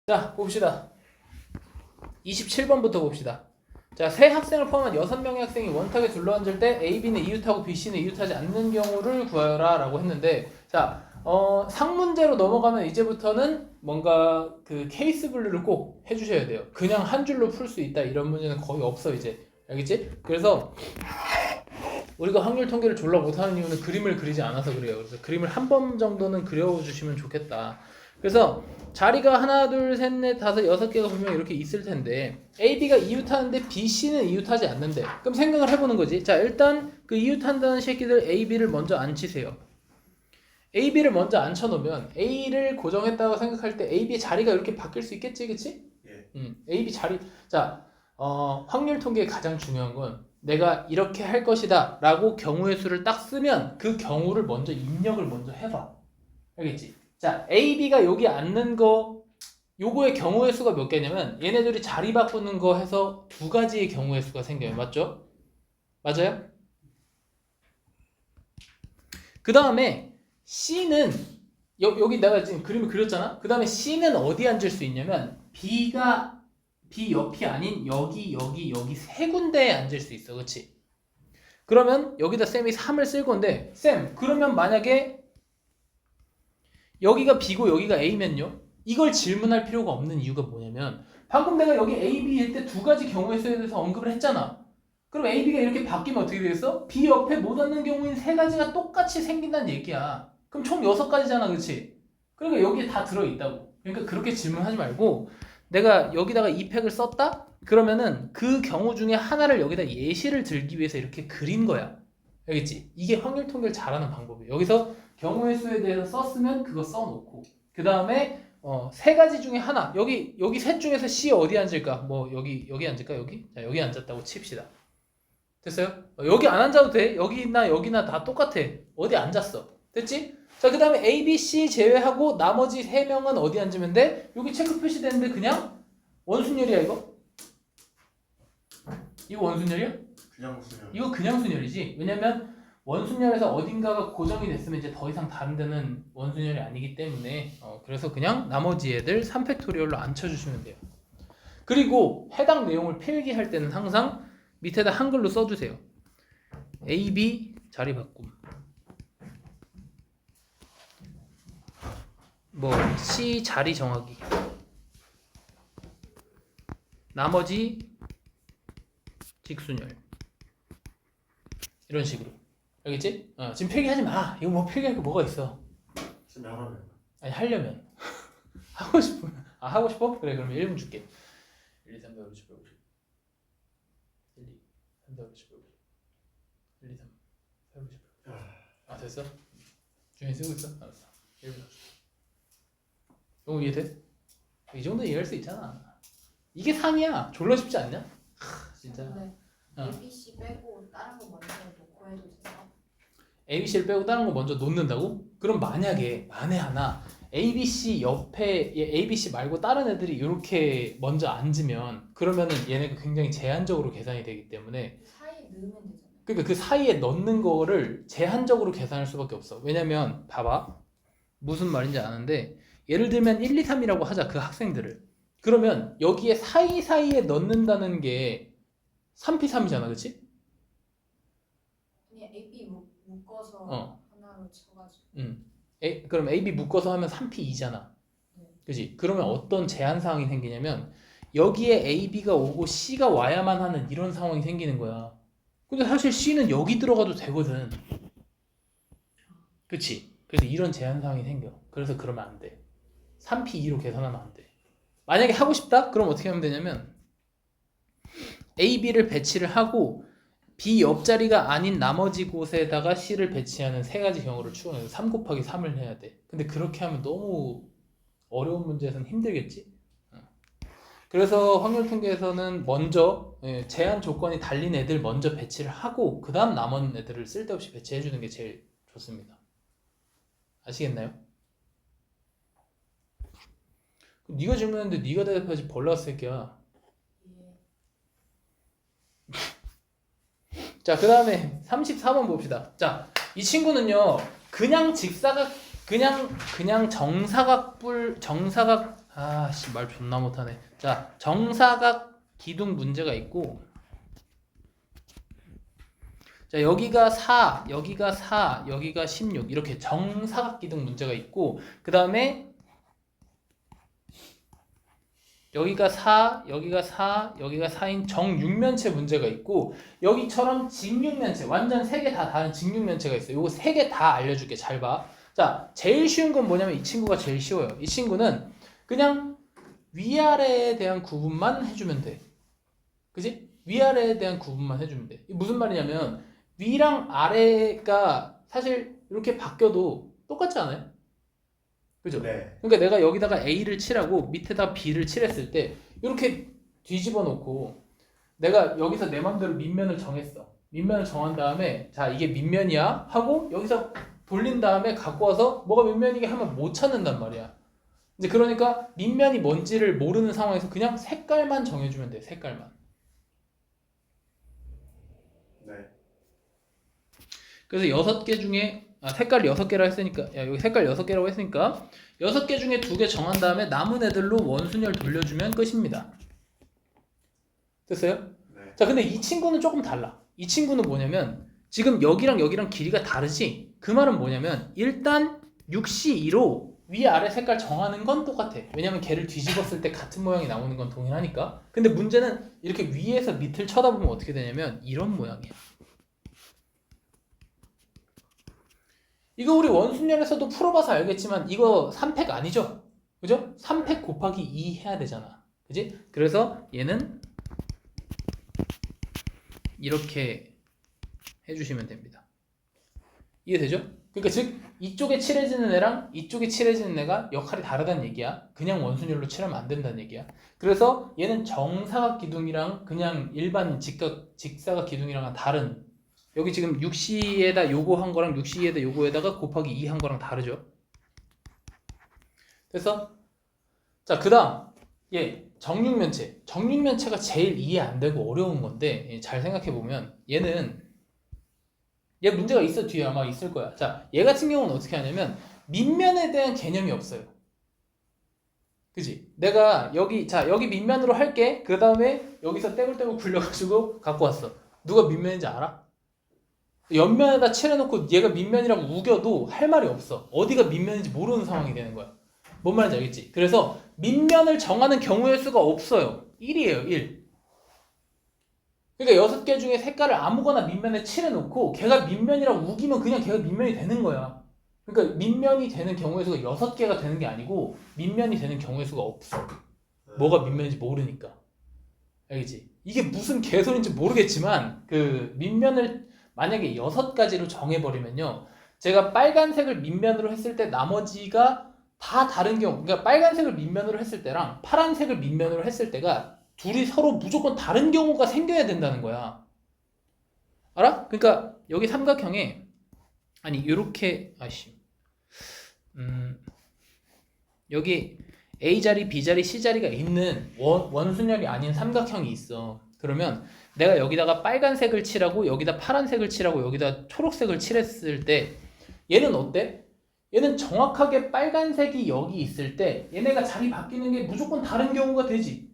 자, 봅시다. 27번부터 봅시다. 자, 세 학생을 포함한 6명의 학생이 원탁에 둘러앉을 때 A, B는 이웃하고 B, C는 이웃하지 않는 경우를 구하여라 라고 했는데, 자, 상문제로 넘어가면 이제부터는 뭔가 그 케이스 분류를 꼭 해주셔야 돼요. 그냥 한 줄로 풀 수 있다 이런 문제는 거의 없어 이제. 알겠지? 그래서 우리가 확률 통계를 졸라 못하는 이유는 그림을 그리지 않아서 그래요. 그래서 그림을 한 번 정도는 그려주시면 좋겠다. 그래서 자리가 하나, 둘, 셋, 넷, 다섯, 6개가 분명히 이렇게 있을 텐데 A, B가 이웃하는데 B, C는 이웃하지 않는데 그럼 생각을 해보는 거지. 자, 일단 그 이웃한다는 새끼들 A, B를 먼저 앉히세요. A, B를 먼저 앉혀놓으면 A를 고정했다고 생각할 때 A, B의 자리가 이렇게 바뀔 수 있겠지, 그치? 예. A, B 자리. 자, 확률 통계의 가장 중요한 건 내가 이렇게 할 것이다 라고 경우의 수를 딱 쓰면 그 경우를 먼저 입력을 먼저 해봐. 알겠지? 자, A, B가 여기 앉는 거 요거의 경우의 수가 몇 개냐면 얘네들이 자리 바꾸는 거 해서 2가지의 경우의 수가 생겨요. 맞죠? 맞아요? 그 다음에 C는 여기 내가 지금 그림을 그렸잖아? 그 다음에 C는 어디 앉을 수 있냐면 B 옆이 아닌 여기 세 군데에 앉을 수 있어. 그치? 그러면 여기다 쌤이 3을 쓸 건데 쌤 그러면 만약에 여기가 B고 여기가 A면요? 이걸 질문할 필요가 없는 이유가 뭐냐면 방금 내가 여기 A, B 할 때 2가지 경우의 수에 대해서 언급을 했잖아. 그럼 A, B가 이렇게 바뀌면 어떻게 되겠어? B 옆에 못 앉는 경우인 3가지가 똑같이 생긴다는 얘기야. 그럼 총 6가지잖아. 그치? 그러니까 여기에 다 들어있다고. 그러니까 그렇게 질문하지 말고 내가 여기다가 이 팩을 썼다? 그러면은 그 경우 중에 하나를 여기다 예시를 들기 위해서 이렇게 그린 거야. 알겠지? 이게 확률 통계를 잘하는 방법이에요. 여기서 경우의 수에 대해서 썼으면 그거 써놓고 그 다음에 3가지 중에 하나 여기 셋 중에서 C 어디 앉을까? 뭐 여기 앉을까? 여기? 자, 여기 앉았다고 칩시다. 됐어요? 여기 안 앉아도 돼. 여기나 다 똑같아. 어디 앉았어. 됐지? 자, 그 다음에 A, B, C 제외하고 나머지 3명은 어디 앉으면 돼? 여기 체크 표시되는데 그냥 원순열이야 이거? 이거 원순열이야? 그냥 수열. 이거 그냥 순열이지. 왜냐면 원순열에서 어딘가가 고정이 됐으면 이제 더 이상 다른 데는 원순열이 아니기 때문에 그래서 그냥 나머지 애들 3팩토리얼로 앉혀주시면 돼요. 그리고 해당 내용을 필기할 때는 항상 밑에다 한글로 써주세요. A, B 자리 바꿈. 뭐 C 자리 정하기. 나머지 직순열. 이런 식으로. 알겠지? 지금 필기하지 마. 이거 뭐 필기할 게 뭐가 있어? 지금 하라면. 아니 하려면 하고 싶으면 하고 싶어? 그래 그러면 1분 줄게. 1, 2, 3, 4, 5, 6, 7, 8, 9, 10 1, 2, 3, 4, 5, 6, 7, 8, 9 1, 2, 3, 4, 5, 6, 7, 8 됐어? 중에 쓰고 있어? 알았어. 1분 줄게. 이거 이해돼? 이 정도 이해할 수 있잖아. 이게 3이야. 졸라 쉽지 않냐? 진짜. 네. 어. A, B, C 빼고 다른 거 먼저 놓고 해도 돼요? A, B, C를 빼고 다른 거 먼저 놓는다고? 그럼 만에 하나 A, B, C 옆에 A, B, C 말고 다른 애들이 이렇게 먼저 앉으면 그러면은 얘네가 굉장히 제한적으로 계산이 되기 때문에 사이에 넣으면 되잖아요. 그러니까 그 사이에 넣는 거를 제한적으로 계산할 수밖에 없어. 왜냐면 봐봐. 무슨 말인지 아는데 예를 들면 1, 2, 3이라고 하자. 그 학생들을. 그러면 여기에 사이사이에 넣는다는 게 3P3이잖아. 그치? 그냥 A, B 묶어서 하나로 쳐가지고. 그럼 A, B 묶어서 하면 3P2잖아. 네. 그치? 그러면 어떤 제한 사항이 생기냐면 여기에 A, B가 오고 C가 와야만 하는 이런 상황이 생기는 거야. 근데 사실 C는 여기 들어가도 되거든. 그치? 그래서 이런 제한 사항이 생겨. 그래서 그러면 안 돼. 3P2로 계산하면 안 돼. 만약에 하고 싶다? 그럼 어떻게 하면 되냐면 A, B를 배치를 하고 B 옆자리가 아닌 나머지 곳에다가 C를 배치하는 3가지 경우를 추론해서 3 곱하기 3을 해야 돼. 근데 그렇게 하면 너무 어려운 문제에서는 힘들겠지? 그래서 확률 통계에서는 먼저 제한 조건이 달린 애들 먼저 배치를 하고 그 다음 남은 애들을 쓸데없이 배치해주는 게 제일 좋습니다. 아시겠나요? 네가 질문했는데 네가 대답해야지 벌레 새끼야. 예. 자, 그 다음에 34번 봅시다. 자, 이 친구는요, 그냥 직사각, 그냥 정사각 아씨 말 존나 못하네. 자 정사각 기둥 문제가 있고 자 여기가 4, 여기가 4, 여기가 16 이렇게 정사각 기둥 문제가 있고 그 다음에 여기가 4, 여기가 4, 여기가 4인 정육면체 문제가 있고 여기처럼 직육면체 완전 3개 다 다른 직육면체가 있어요. 요거 3개 다 알려줄게. 잘 봐. 자 제일 쉬운 건 뭐냐면 이 친구가 제일 쉬워요. 이 친구는 그냥 위아래에 대한 구분만 해주면 돼. 그지? 위아래에 대한 구분만 해주면 돼. 이게 무슨 말이냐면 위랑 아래가 사실 이렇게 바뀌어도 똑같지 않아요? 그죠? 네. 그러니까 내가 여기다가 A를 칠하고 밑에다 B를 칠했을 때 이렇게 뒤집어 놓고 내가 여기서 내 맘대로 밑면을 정했어. 밑면을 정한 다음에 자 이게 밑면이야 하고 여기서 돌린 다음에 갖고 와서 뭐가 밑면이게 하면 못 찾는단 말이야. 이제 그러니까 밑면이 뭔지를 모르는 상황에서 그냥 색깔만 정해주면 돼. 색깔만. 네. 그래서 6개 중에 색깔 6개라 했으니까 여기 색깔 6개라고 했으니까 6개 중에 2개 정한 다음에 남은 애들로 원순열 돌려주면 끝입니다. 됐어요? 네. 자 근데 이 친구는 조금 달라. 이 친구는 뭐냐면 지금 여기랑 여기랑 길이가 다르지? 그 말은 뭐냐면 일단 6C2로 위아래 색깔 정하는 건 똑같아. 왜냐면 걔를 뒤집었을 때 같은 모양이 나오는 건 동일하니까. 근데 문제는 이렇게 위에서 밑을 쳐다보면 어떻게 되냐면 이런 모양이야. 이거 우리 원순열에서도 풀어봐서 알겠지만 이거 3팩 아니죠? 그죠? 3팩 곱하기 2 해야 되잖아. 그지? 그래서 얘는 이렇게 해주시면 됩니다. 이해되죠? 그러니까 즉 이쪽에 칠해지는 애랑 이쪽에 칠해지는 애가 역할이 다르다는 얘기야. 그냥 원순열로 칠하면 안 된다는 얘기야. 그래서 얘는 정사각 기둥이랑 그냥 일반 직사각 기둥이랑은 다른 여기 지금 6C에다 요거 한 거랑 6C에다 요거에다가 곱하기 2 한 거랑 다르죠. 됐어? 자, 그 다음 얘 정육면체. 정육면체가 제일 이해 안 되고 어려운 건데 잘 생각해보면 얘 문제가 있어. 뒤에 아마 있을 거야. 자, 얘 같은 경우는 어떻게 하냐면 밑면에 대한 개념이 없어요. 그지? 내가 여기 밑면으로 할게. 그 다음에 여기서 떼굴떼굴 굴려가지고 갖고 왔어. 누가 밑면인지 알아? 옆면에다 칠해놓고 얘가 밑면이라고 우겨도 할 말이 없어. 어디가 밑면인지 모르는 상황이 되는 거야. 뭔 말인지 알겠지? 그래서 밑면을 정하는 경우의 수가 없어요. 1이에요. 1. 그러니까 6개 중에 색깔을 아무거나 밑면에 칠해놓고 걔가 밑면이라고 우기면 그냥 걔가 밑면이 되는 거야. 그러니까 밑면이 되는 경우의 수가 6개가 되는 게 아니고 밑면이 되는 경우의 수가 없어. 뭐가 밑면인지 모르니까. 알겠지? 이게 무슨 개소리인지 모르겠지만 그 밑면을 만약에 6가지로 정해버리면요. 제가 빨간색을 밑면으로 했을 때 나머지가 다 다른 경우, 그러니까 빨간색을 밑면으로 했을 때랑 파란색을 밑면으로 했을 때가 둘이 서로 무조건 다른 경우가 생겨야 된다는 거야. 알아? 그러니까 여기 삼각형에 아니 요렇게 여기 A자리, B자리, C자리가 있는 원순열이 아닌 삼각형이 있어. 그러면 내가 여기다가 빨간색을 칠하고 여기다 파란색을 칠하고 여기다 초록색을 칠했을 때 얘는 어때? 얘는 정확하게 빨간색이 여기 있을 때 얘네가 자리 바뀌는 게 무조건 다른 경우가 되지.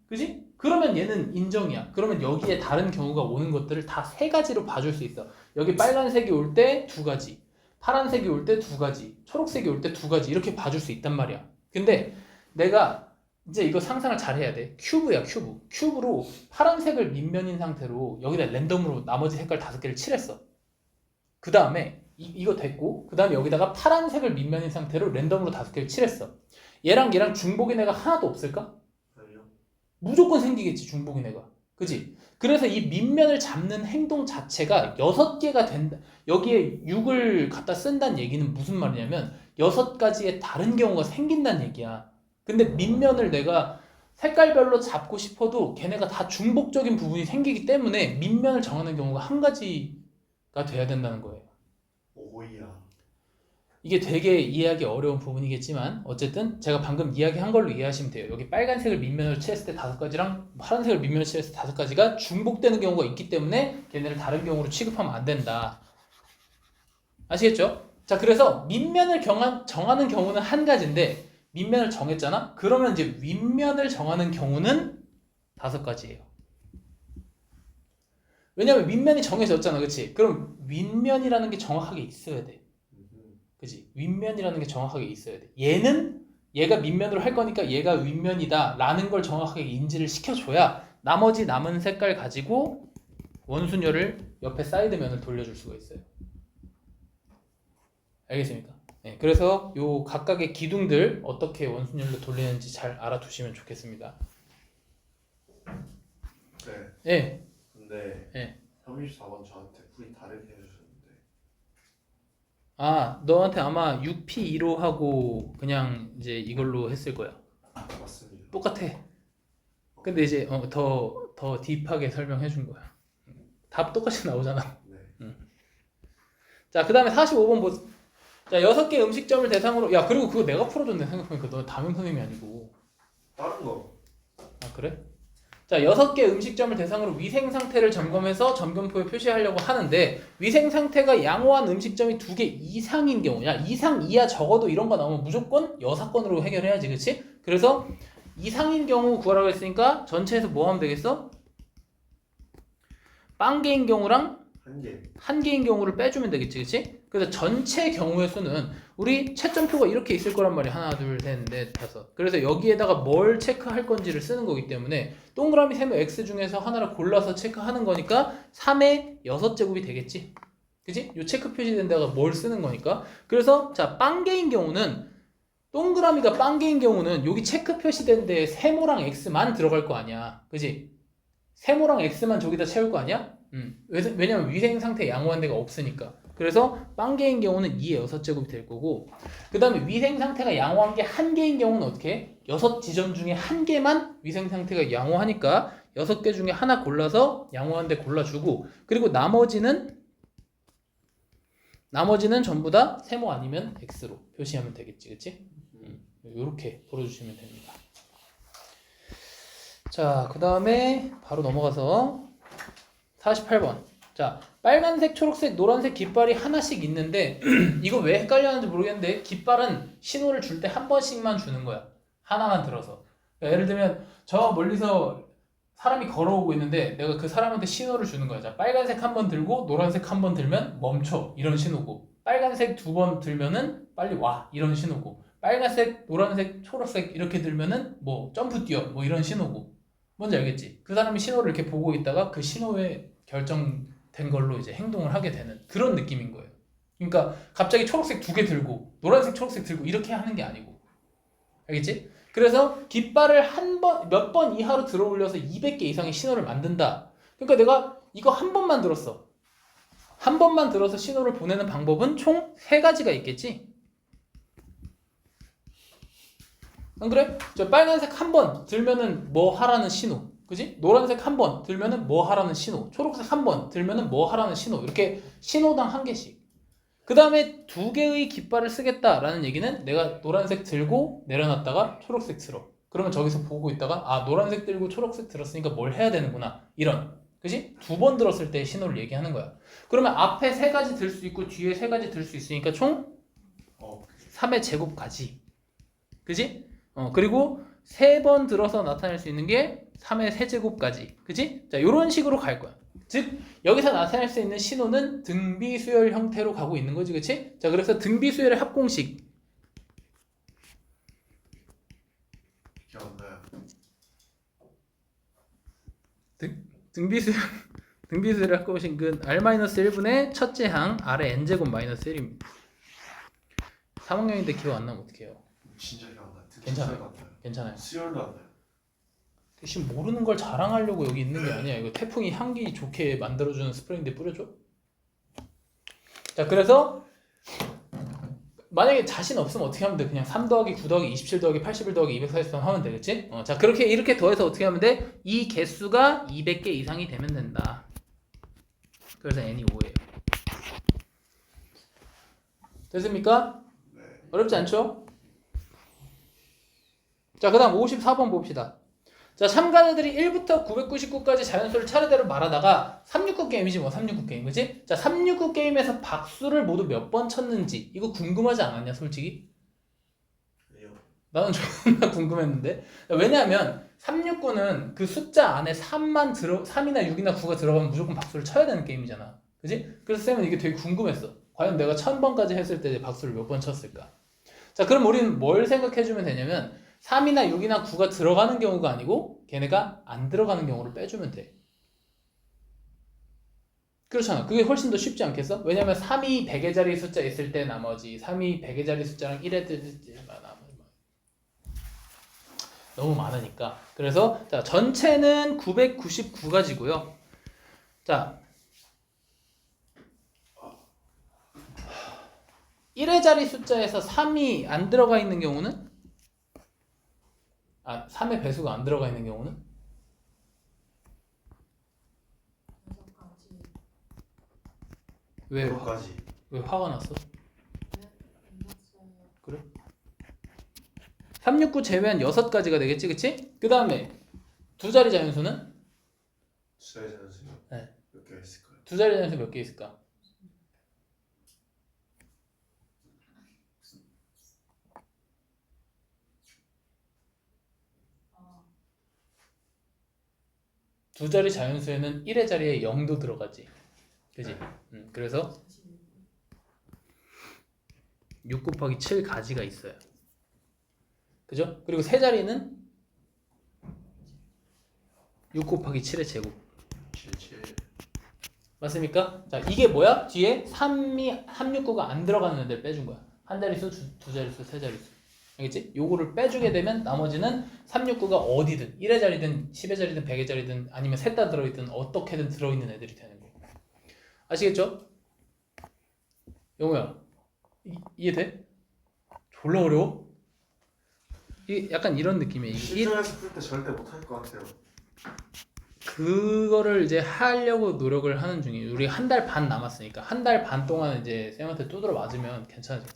그지? 그러면 얘는 인정이야. 그러면 여기에 다른 경우가 오는 것들을 다 3가지로 봐줄 수 있어. 여기 빨간색이 올 때 2가지, 파란색이 올 때 2가지, 초록색이 올 때 2가지 이렇게 봐줄 수 있단 말이야. 근데 내가 이제 이거 상상을 잘 해야 돼. 큐브야, 큐브. 큐브로 파란색을 밑면인 상태로 여기다 랜덤으로 나머지 색깔 5개를 칠했어. 그 다음에 이거 됐고 그 다음에 여기다가 파란색을 밑면인 상태로 랜덤으로 5개를 칠했어. 얘랑 중복인 애가 하나도 없을까? 아니요. 무조건 생기겠지, 중복인 애가. 그지? 그래서 이 밑면을 잡는 행동 자체가 6개가 된다. 여기에 6을 갖다 쓴다는 얘기는 무슨 말이냐면 6가지의 다른 경우가 생긴다는 얘기야. 근데 밑면을 내가 색깔별로 잡고 싶어도 걔네가 다 중복적인 부분이 생기기 때문에 밑면을 정하는 경우가 1가지가 돼야 된다는 거예요. 오이야. 이게 되게 이해하기 어려운 부분이겠지만 어쨌든 제가 방금 이야기한 걸로 이해하시면 돼요. 여기 빨간색을 밑면으로 칠했을 때 5가지랑 파란색을 밑면으로 칠했을 때 5가지가 중복되는 경우가 있기 때문에 걔네를 다른 경우로 취급하면 안 된다. 아시겠죠? 자, 그래서 밑면을 정하는 경우는 1가지인데 밑면을 정했잖아? 그러면 이제 윗면을 정하는 경우는 5가지예요. 왜냐면 윗면이 정해졌잖아, 그치? 그럼 윗면이라는 게 정확하게 있어야 돼. 그치? 윗면이라는 게 정확하게 있어야 돼. 얘가 밑면으로 할 거니까 얘가 윗면이다 라는 걸 정확하게 인지를 시켜줘야 나머지 남은 색깔 가지고 원순열을 옆에 사이드면을 돌려줄 수가 있어요. 알겠습니까? 네, 그래서 요 각각의 기둥들 어떻게 원순열로 돌리는지 잘 알아두시면 좋겠습니다. 네. 네. 근데 네. 34번 저한테 풀이 다르게 해주셨는데. 아, 너한테 아마 6P2로 하고 그냥 이제 이걸로 했을 거야. 맞습니다. 똑같아. 근데 이제 더 딥하게 설명해 준 거야. 답 똑같이 나오잖아. 네. 자, 그 다음에 45번 보세요. 자, 6개 음식점을 대상으로. 야, 그리고 그거 내가 풀어줬네. 생각해보니까 너 담임 선생님이 아니고. 다른 거. 아, 그래? 자, 6개 음식점을 대상으로 위생 상태를 점검해서 점검표에 표시하려고 하는데 위생 상태가 양호한 음식점이 2개 이상인 경우야. 이상, 이하 적어도 이런 거 나오면 무조건 여사건으로 해결해야지, 그치? 그래서 이상인 경우 구하라고 했으니까 전체에서 뭐 하면 되겠어? 빵 개인 경우랑 한 개. 한 개인 경우를 빼주면 되겠지, 그치? 그래서 전체 경우의 수는 우리 채점표가 이렇게 있을 거란 말이야. 하나, 둘, 셋, 넷, 다섯. 그래서 여기에다가 뭘 체크할 건지를 쓰는 거기 때문에 동그라미 세모 X 중에서 하나를 골라서 체크하는 거니까 3의 6제곱이 되겠지? 그치? 요 체크 표시된 데가 뭘 쓰는 거니까. 그래서 자, 빵 개인 경우는 동그라미가 빵 개인 경우는 여기 체크 표시된 데에 세모랑 X만 들어갈 거 아니야. 그치? 세모랑 X만 저기다 채울 거 아니야? 왜냐면 위생 상태 양호한 데가 없으니까. 그래서 빵 개인 경우는 2의 6제곱이 될 거고, 그 다음에 위생 상태가 양호한 게 한 개인 경우는 어떻게 해? 6지점 중에 한 개만 위생 상태가 양호하니까 6개 중에 하나 골라서 양호한 데 골라주고, 그리고 나머지는 전부 다 세모 아니면 X로 표시하면 되겠지, 그치? 이렇게 풀어주시면 됩니다. 자, 그 다음에 바로 넘어가서 48번. 자, 빨간색, 초록색, 노란색 깃발이 하나씩 있는데 이거 왜 헷갈려 하는지 모르겠는데 깃발은 신호를 줄 때 한 번씩만 주는 거야. 하나만 들어서. 그러니까 예를 들면 저 멀리서 사람이 걸어오고 있는데 내가 그 사람한테 신호를 주는 거야. 자, 빨간색 한 번 들고 노란색 한 번 들면 멈춰. 이런 신호고. 빨간색 2번 들면은 빨리 와. 이런 신호고. 빨간색, 노란색, 초록색 이렇게 들면은 뭐 점프 뛰어. 뭐 이런 신호고. 뭔지 알겠지? 그 사람이 신호를 이렇게 보고 있다가 그 신호에 결정된 걸로 이제 행동을 하게 되는 그런 느낌인 거예요. 그러니까 갑자기 초록색 2개 들고 노란색, 초록색 들고 이렇게 하는 게 아니고. 알겠지? 그래서 깃발을 몇 번 이하로 들어 올려서 200개 이상의 신호를 만든다. 그러니까 내가 이거 한 번만 들었어. 한 번만 들어서 신호를 보내는 방법은 총 3가지가 있겠지? 안 그래? 저 빨간색 한 번 들면은 뭐 하라는 신호. 그지? 노란색 한 번 들면은 뭐 하라는 신호. 초록색 한 번 들면은 뭐 하라는 신호. 이렇게 신호당 한 개씩. 그 다음에 2개의 깃발을 쓰겠다라는 얘기는 내가 노란색 들고 내려놨다가 초록색 들어. 그러면 저기서 보고 있다가 아, 노란색 들고 초록색 들었으니까 뭘 해야 되는구나. 이런. 그지? 2번 들었을 때 신호를 얘기하는 거야. 그러면 앞에 3가지 들 수 있고 뒤에 3가지 들 수 있으니까 총 3의 제곱까지. 그지? 그리고 3번 들어서 나타낼 수 있는 게 3의 세제곱까지. 그치? 자, 요런 식으로 갈 거야. 즉, 여기서 나타낼 수 있는 신호는 등비수열 형태로 가고 있는 거지. 그치? 자, 그래서 등비수열의 합공식. 기억나요? 등비수열의 합공식은 R-1분의 첫째 항 R의 n제곱 마이너스 1입니다. 3학년인데 기억 안 나면 어떡해요? 진짜 기억 안 나요. 괜찮아요. 괜찮아요. 수열도 안 나요. 대신 모르는 걸 자랑하려고 여기 있는 게 아니야. 이거 태풍이 향기 좋게 만들어주는 스프레이인데 뿌려줘? 자, 그래서 만약에 자신 없으면 어떻게 하면 돼? 그냥 3 더하기 9 더하기 27 더하기 81 더하기 243 하면 되겠지? 자, 그렇게 이렇게 더해서 어떻게 하면 돼? 이 개수가 200개 이상이 되면 된다. 그래서 n이 5예요. 됐습니까? 네. 어렵지 않죠? 자, 그 다음 54번 봅시다. 자, 참가자들이 1부터 999까지 자연수를 차례대로 말하다가 369 게임이지 뭐 369 게임, 그치? 자, 369 게임에서 박수를 모두 몇 번 쳤는지 이거 궁금하지 않았냐, 솔직히? 아니요. 나는 존나 궁금했는데. 왜냐하면 369는 그 숫자 안에 3이나 6이나 9가 들어가면 무조건 박수를 쳐야 되는 게임이잖아. 그지? 그래서 쌤은 이게 되게 궁금했어. 과연 내가 1000번까지 했을 때 박수를 몇 번 쳤을까? 자, 그럼 우리는 뭘 생각해주면 되냐면 3이나 6이나 9가 들어가는 경우가 아니고 걔네가 안 들어가는 경우를 빼주면 돼. 그렇잖아. 그게 훨씬 더 쉽지 않겠어? 왜냐면 3이 100의 자리 숫자 있을 때 나머지 3이 100의 자리 숫자랑 1의 숫자가 나머지 너무 많으니까. 그래서 자, 전체는 999가지고요. 자, 1의 자리 숫자에서 3이 안 들어가 있는 경우는 3의 배수가 안 들어가 있는 경우는 6가지. 왜, 그것까지. 왜 화가 났어? 끝났어요. 그래? 369 제외한 6가지가 되겠지, 그치? 그 다음에 두 자리 자연수는? 수의 자연수 네. 몇 개가 있을까요? 두 자리 자연수 몇 개 있을까? 두 자리 자연수에는 1의 자리에 0도 들어가지. 그지? 그래서 6 곱하기 7가지가 있어요. 그죠? 그리고 세 자리는 6 곱하기 7의 제곱. 77. 맞습니까? 자, 이게 뭐야? 뒤에 369가 안 들어가는 애들 빼준 거야. 한 자릿수, 두 자릿수, 세 자릿수. 알겠지? 요거를 빼주게 되면 나머지는 369가 어디든 1의 자리든 10의 자리든 100의 자리든 아니면 셋 다 들어있든 어떻게든 들어있는 애들이 되는 거고. 아시겠죠? 영호야, 이해돼? 졸라 어려워? 이게 약간 이런 느낌이에요. 실전에서 풀 때 절대 못할 것 같아요. 그거를 이제 하려고 노력을 하는 중이에요. 우리 한 달 반 남았으니까 한 달 반 동안 이제 쌤한테 두드려 맞으면 괜찮아져.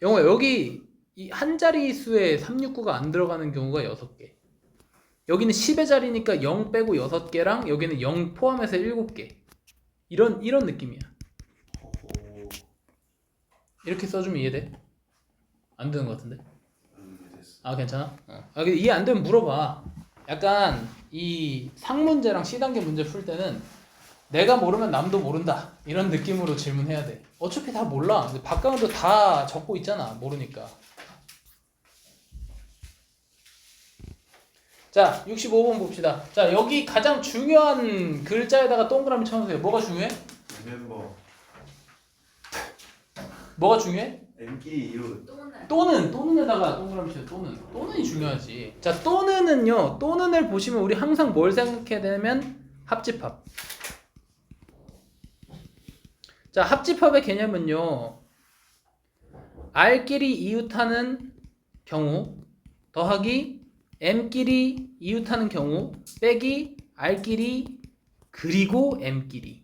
영호야, 여기 이 한 자리 수에 369가 안 들어가는 경우가 6개. 여기는 10의 자리니까 0 빼고 6개랑 여기는 0 포함해서 7개. 이런 느낌이야. 오호. 이렇게 써주면 이해돼? 안 되는 것 같은데? 됐어. 아, 괜찮아? 근데 이해 안 되면 물어봐. 약간 이 상문제랑 C단계 문제 풀 때는 내가 모르면 남도 모른다 이런 느낌으로 질문해야 돼. 어차피 다 몰라. 박강은도 다 적고 있잖아. 모르니까. 자, 65번 봅시다. 자, 여기 가장 중요한 글자에다가 동그라미 쳐주세요. 뭐가 중요해? 리멤버. 뭐가 중요해? M끼리 이루. 또는에다가 동그라미 쳐요. 또는이 중요하지. 자, 또는은요. 또는을 보시면 우리 항상 뭘 생각해야 되냐면 합집합. 자, 합집합의 개념은요. R끼리 이웃하는 경우 더하기 M끼리 이웃하는 경우 빼기 R끼리 그리고 M끼리.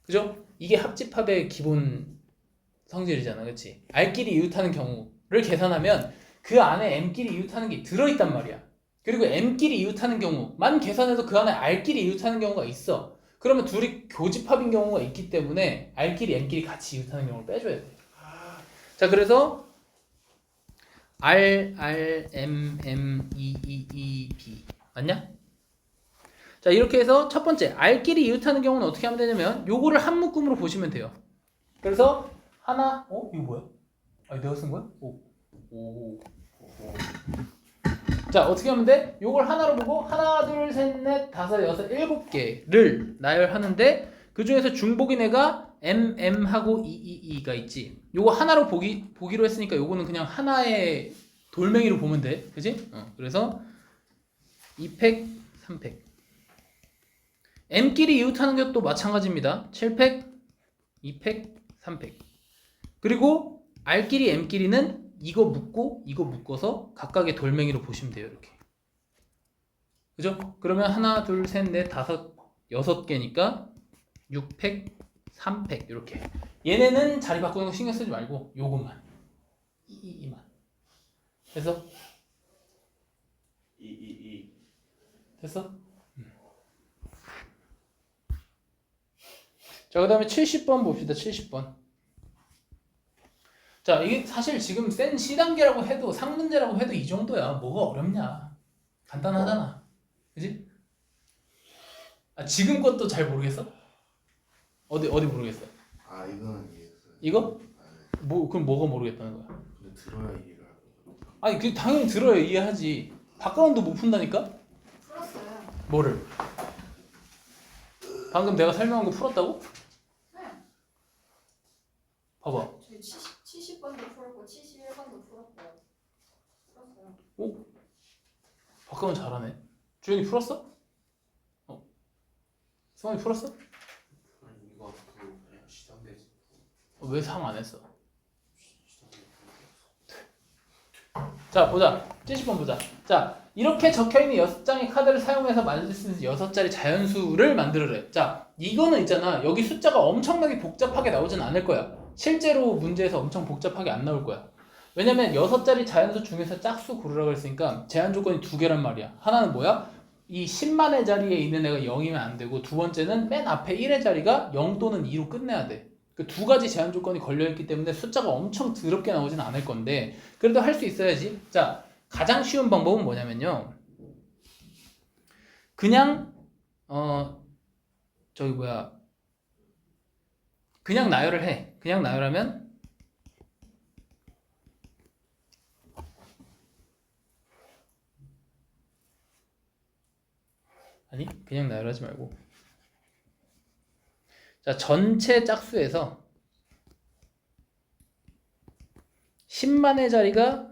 그죠? 이게 합집합의 기본 성질이잖아. 그치? R끼리 이웃하는 경우를 계산하면 그 안에 M끼리 이웃하는 게 들어있단 말이야. 그리고 M끼리 이웃하는 경우만 계산해도 그 안에 R끼리 이웃하는 경우가 있어. 그러면 둘이 교집합인 경우가 있기 때문에 R끼리 M끼리 같이 이웃하는 경우를 빼줘야 돼. 자, 그래서 R, M, E, B 맞냐? 자, 이렇게 해서 첫 번째 R끼리 이웃하는 경우는 어떻게 하면 되냐면 요거를 한 묶음으로 보시면 돼요. 그래서 하나, 이거 뭐야? 내가 쓴 거야? 오. 자, 어떻게 하면 돼? 요걸 하나로 보고 하나, 둘, 셋, 넷, 다섯, 여섯, 일곱 개를 나열하는데 그 중에서 중복인 애가 M하고 E가 있지. 요거 하나로 보기로 했으니까 요거는 그냥 하나의 돌멩이로 보면 돼. 그지? 그래서 2팩, 3팩. M끼리 이웃하는 것도 마찬가지입니다. 7팩, 2팩, 3팩. 그리고 R끼리 M끼리는 이거 묶고 이거 묶어서 각각의 돌멩이로 보시면 돼요. 이렇게. 그죠? 그러면 하나, 둘, 셋, 넷, 다섯, 6개니까 6팩, 3팩 이렇게. 얘네는 자리 바꾸는 거 신경 쓰지 말고 요것만. 이만. 됐어? 됐어? 자, 그 다음에 70번 봅시다. 70번. 자, 이게 사실 지금 센 C단계라고 해도 상문제라고 해도 이 정도야. 뭐가 어렵냐. 간단하잖아. 그지? 아, 지금 것도 잘 모르겠어? 어디 모르겠어? 아 이거는 이해했어요. 이거? 아, 뭐 그럼 뭐가 모르겠다는 거야? 근데 들어야 이해를 하거든요. 아니 그 당연히 들어야 이해하지. 바ckground도 못 푼다니까? 풀었어요. 뭐를? 방금 내가 설명한 거 풀었다고? 네. 봐봐. 저희 70번도 풀었고 71번도 풀었고요. 풀었어요. 오, 바ckground 잘하네. 주현이 풀었어? 승환이 풀었어? 아니 이거 그냥 시장되지. 왜 상 안 했어? 자, 보자. 70번 보자. 자, 이렇게 적혀있는 6장의 카드를 사용해서 만들 수 있는 6자리 자연수를 만들으래. 자, 이거는 있잖아. 여기 숫자가 엄청나게 복잡하게 나오진 않을 거야. 실제로 문제에서 엄청 복잡하게 안 나올 거야. 왜냐면 6자리 자연수 중에서 짝수 고르라고 했으니까 제한 조건이 2개란 말이야. 하나는 뭐야? 이 10만의 자리에 있는 애가 0이면 안 되고, 두 번째는 맨 앞에 1의 자리가 0 또는 2로 끝내야 돼. 그 두 가지 제한 조건이 걸려있기 때문에 숫자가 엄청 더럽게 나오진 않을 건데, 그래도 할 수 있어야지. 자, 가장 쉬운 방법은 뭐냐면요. 그냥 그냥 나열을 해. 그냥 나열하면 아니, 그냥 나열하지 말고, 자, 전체 짝수에서 10만의 자리가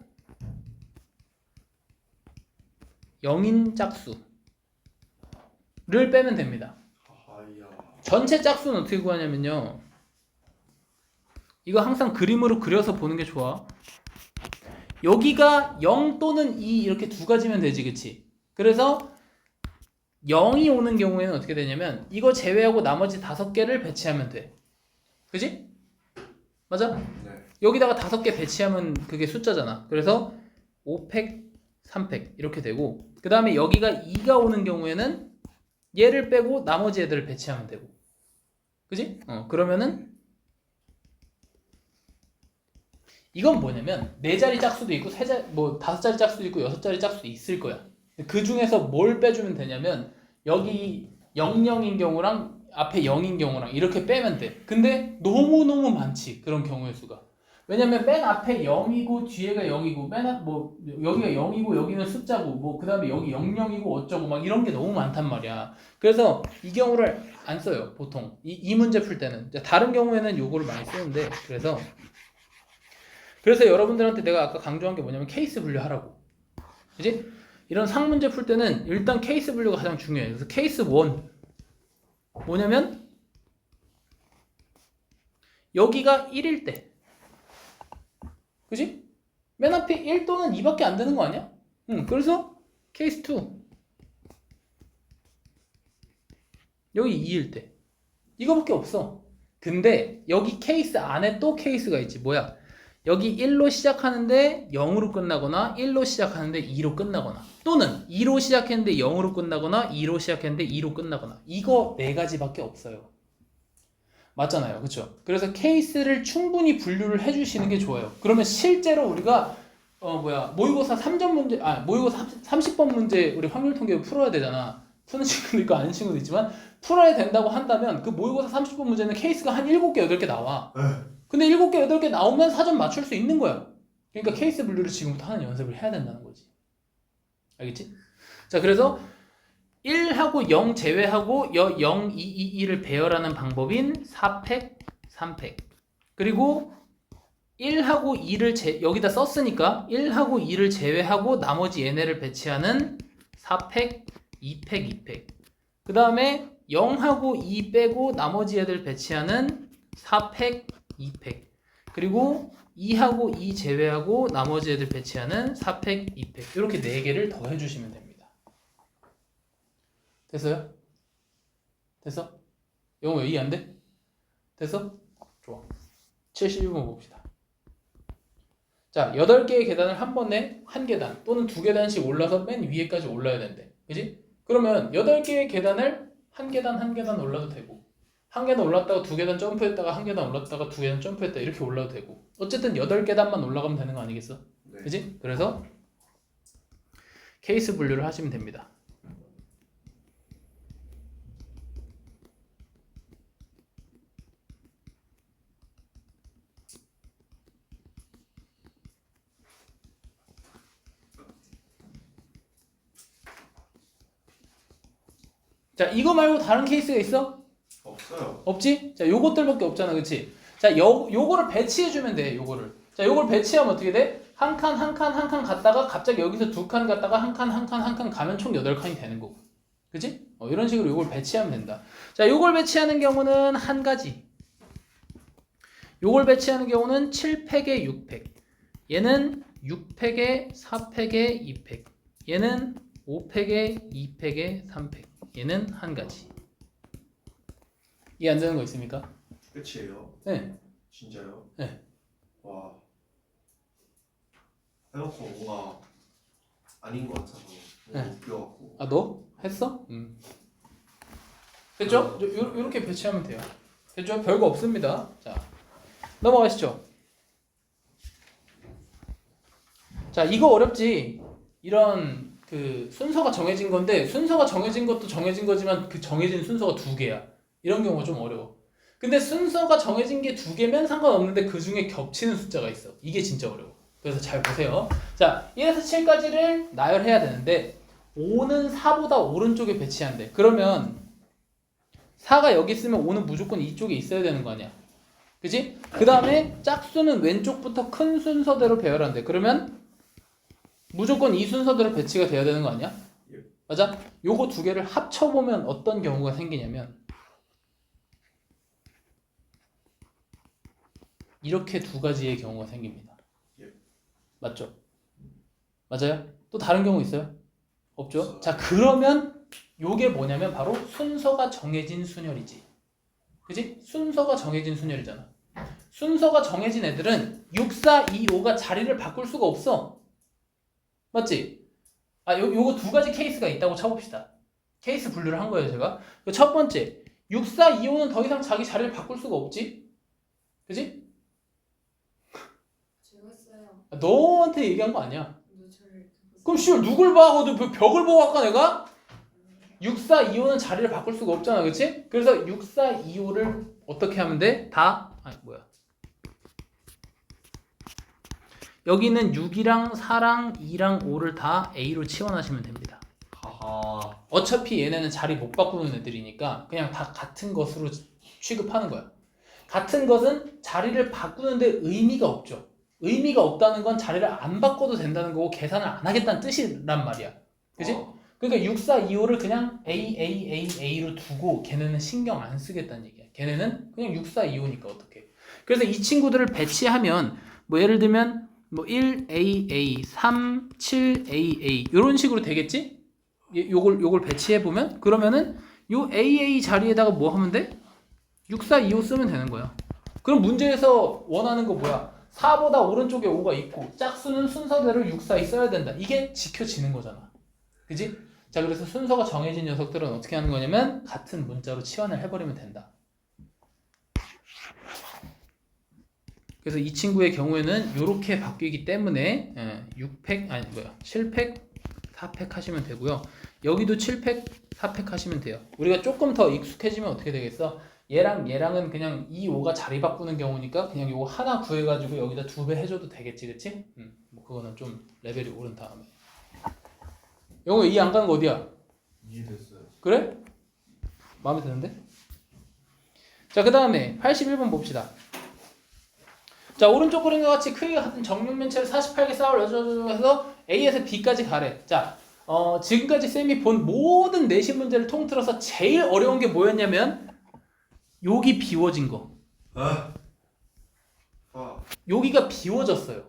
0인 짝수를 빼면 됩니다. 아야. 전체 짝수는 어떻게 구하냐면요. 이거 항상 그림으로 그려서 보는 게 좋아. 여기가 0 또는 2 이렇게 두 가지면 되지, 그치? 그래서 0이 오는 경우에는 어떻게 되냐면 이거 제외하고 나머지 5개를 배치하면 돼. 그지? 맞아? 네. 여기다가 5개 배치하면 그게 숫자잖아. 그래서 5팩, 3팩 이렇게 되고, 그 다음에 여기가 2가 오는 경우에는 얘를 빼고 나머지 애들을 배치하면 되고. 그지? 그러면은 이건 뭐냐면 4자리 짝수도 있고 5자리 짝수도 있고 6자리 짝수도 있을 거야. 그 중에서 뭘 빼주면 되냐면 여기 00인 경우랑 앞에 0인 경우랑 이렇게 빼면 돼. 근데 너무너무 많지, 그런 경우의 수가. 왜냐면 맨 앞에 0이고 뒤에가 0이고 여기가 0이고 여기는 숫자고 그 다음에 여기 00이고 어쩌고 막 이런 게 너무 많단 말이야. 그래서 이 경우를 안 써요, 보통. 이 문제 풀 때는. 다른 경우에는 요거를 많이 쓰는데, 그래서 여러분들한테 내가 아까 강조한 게 뭐냐면 케이스 분류하라고. 그지? 이런 상문제 풀 때는 일단 케이스 분류가 가장 중요해요. 그래서 케이스 1 뭐냐면 여기가 1일 때, 그지? 맨 앞에 1 또는 2밖에 안 되는 거 아니야? 그래서 케이스 2 여기 2일 때 이거밖에 없어. 근데 여기 케이스 안에 또 케이스가 있지. 뭐야? 여기 1로 시작하는데 0으로 끝나거나 1로 시작하는데 2로 끝나거나, 또는 2로 시작했는데 0으로 끝나거나 2로 시작했는데 2로 끝나거나, 이거 4가지밖에 없어요. 맞잖아요, 그쵸? 그래서 케이스를 충분히 분류를 해주시는 게 좋아요. 그러면 실제로 우리가 모의고사 3점 문제, 모의고사 30번 문제 우리 확률 통계 풀어야 되잖아. 푸는 친구도 있고 아닌 친구도 있지만 풀어야 된다고 한다면 그 모의고사 30번 문제는 케이스가 한 7개, 8개 나와. 근데 7개, 8개 나오면 4점 맞출 수 있는 거야. 그러니까 케이스 분류를 지금부터 하는 연습을 해야 된다는 거지. 알겠지? 자, 그래서 1하고 0 제외하고 0, 2, 2, 2를 배열하는 방법인 4팩, 3팩. 그리고 1하고 2를 여기다 썼으니까 1하고 2를 제외하고 나머지 얘네를 배치하는 4팩, 2팩, 2팩. 그 다음에 0하고 2 빼고 나머지 애들 배치하는 4팩, 2팩. 그리고 2하고 2 제외하고 나머지 애들 배치하는 4팩, 2팩. 이렇게 4개를 더 해주시면 됩니다. 됐어요? 됐어? 영어 왜 이해 안 돼? 됐어? 좋아. 71번 봅시다. 자, 8개의 계단을 한 번에 한 계단 또는 2계단씩 올라서 맨 위에까지 올라야 된대. 그지? 그러면 8개의 계단을 한 계단 한 계단 올라도 되고, 한 계단 올랐다가 두 계단 점프했다가 한 계단 올랐다가 두 계단 점프했다 이렇게 올라도 되고 어쨌든 8계단만 올라가면 되는 거 아니겠어? 네. 그지? 그래서 케이스 분류를 하시면 됩니다. 자, 이거 말고 다른 케이스가 있어? 없어요. 없지? 자, 요것들밖에 없잖아, 그치? 자, 요거를 배치해주면 돼, 요거를. 자, 요걸 배치하면 어떻게 돼? 한 칸, 한 칸, 한 칸 갔다가 갑자기 여기서 두 칸 갔다가 한 칸, 한 칸, 한 칸 가면 총 8칸이 되는 거고. 그치? 이런 식으로 요걸 배치하면 된다. 자, 요걸 배치하는 경우는 한 가지. 요걸 배치하는 경우는 7팩에 6팩. 얘는 6팩에 4팩에 2팩. 얘는 5팩에 2팩에 3팩. 얘는 한 가지. 이해 안 되는 거 있습니까? 끝이에요. 네. 진짜요? 네. 와. 해놓고 뭔가 아닌 것 같아서 네. 너무 웃겨갖고. 아, 너? 했어? 됐죠? 요렇게 배치하면 돼요. 됐죠? 별거 없습니다. 자, 넘어가시죠. 자, 이거 어렵지? 이런 그 순서가 정해진 건데 순서가 정해진 것도 정해진 거지만 그 정해진 순서가 2개야. 이런 경우가 좀 어려워. 근데 순서가 정해진 게 2개면 상관없는데 그 중에 겹치는 숫자가 있어. 이게 진짜 어려워. 그래서 잘 보세요. 자, 1에서 7까지를 나열해야 되는데 5는 4보다 오른쪽에 배치한대. 그러면 4가 여기 있으면 5는 무조건 이쪽에 있어야 되는 거 아니야. 그치? 그 다음에 짝수는 왼쪽부터 큰 순서대로 배열한대. 그러면 무조건 이 순서대로 배치가 돼야 되는 거 아니야? 예. 맞아? 요거 2개를 합쳐보면 어떤 경우가 생기냐면 이렇게 2가지의 경우가 생깁니다. 예. 맞죠? 맞아요? 또 다른 경우 있어요? 없죠? 없어요. 자, 그러면 요게 뭐냐면 바로 순서가 정해진 순열이지. 그지? 순서가 정해진 순열이잖아. 순서가 정해진 애들은 6, 4, 2, 5가 자리를 바꿀 수가 없어. 맞지? 아, 요거 2가지 케이스가 있다고 쳐봅시다. 케이스 분류를 한 거예요, 제가. 첫 번째, 6, 4, 2, 5는 더 이상 자기 자리를 바꿀 수가 없지? 그지? 제가 했어요. 너한테 얘기한 거 아니야. 근데 저를 그럼 씨발 누굴 봐? 너 벽을 보고 할까 내가? 6, 4, 2, 5는 자리를 바꿀 수가 없잖아, 그치? 그래서 6, 4, 2, 5를 어떻게 하면 돼? 여기는 6이랑 4랑 2랑 5를 다 A로 치환하시면 됩니다. 하하. 어차피 얘네는 자리 못 바꾸는 애들이니까 그냥 다 같은 것으로 취급하는 거야. 같은 것은 자리를 바꾸는데 의미가 없죠. 의미가 없다는 건 자리를 안 바꿔도 된다는 거고 계산을 안 하겠다는 뜻이란 말이야. 그지? 그러니까 6, 4, 2, 5를 그냥 A로 두고 걔네는 신경 안 쓰겠다는 얘기야. 걔네는 그냥 6, 4, 2, 5니까 어떡해. 그래서 이 친구들을 배치하면 뭐 예를 들면 뭐 1AA, 3, 7AA 이런 식으로 되겠지? 요걸 배치해 보면 그러면은 요 AA 자리에다가 뭐 하면 돼? 6, 4, 2, 5 쓰면 되는 거야. 그럼 문제에서 원하는 거 뭐야? 4보다 오른쪽에 5가 있고 짝수는 순서대로 6, 4, 2 써야 된다. 이게 지켜지는 거잖아. 그지? 자, 그래서 순서가 정해진 녀석들은 어떻게 하는 거냐면 같은 문자로 치환을 해버리면 된다. 그래서 이 친구의 경우에는 이렇게 바뀌기 때문에 7팩, 4팩 하시면 되고요. 여기도 7팩, 4팩 하시면 돼요. 우리가 조금 더 익숙해지면 어떻게 되겠어? 얘랑은 그냥 이 5가 자리 바꾸는 경우니까 그냥 이거 하나 구해가지고 여기다 2배 해줘도 되겠지, 그치? 뭐 그거는 좀 레벨이 오른 다음에. 영어 이해 안 가는 거 어디야? 이해됐어요. 그래? 마음에 드는데? 자, 그 다음에 81번 봅시다. 자, 오른쪽 그림과 같이 크기가 같은 정육면체를 48개 쌓아서 A에서 B까지 가래. 자, 지금까지 쌤이 본 모든 내신 문제를 통틀어서 제일 어려운 게 뭐였냐면 여기 비워진 거. 여기가 비워졌어요.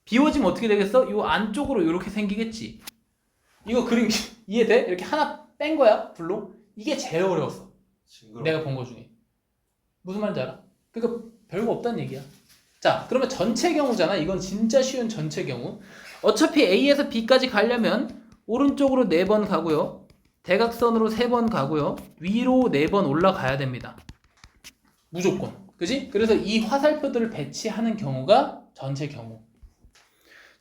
비워지면 어떻게 되겠어? 이 안쪽으로 이렇게 생기겠지. 이거 그림 이해돼? 이렇게 하나 뺀 거야, 블록. 이게 제일 어려웠어. 징그러워. 내가 본 거 중에. 무슨 말인지 알아? 그러니까 별거 없다는 얘기야. 자, 그러면 전체 경우잖아. 이건 진짜 쉬운 전체 경우. 어차피 A에서 B까지 가려면 오른쪽으로 4번 가고요. 대각선으로 3번 가고요. 위로 4번 올라가야 됩니다. 무조건. 그지? 그래서 이 화살표들을 배치하는 경우가 전체 경우.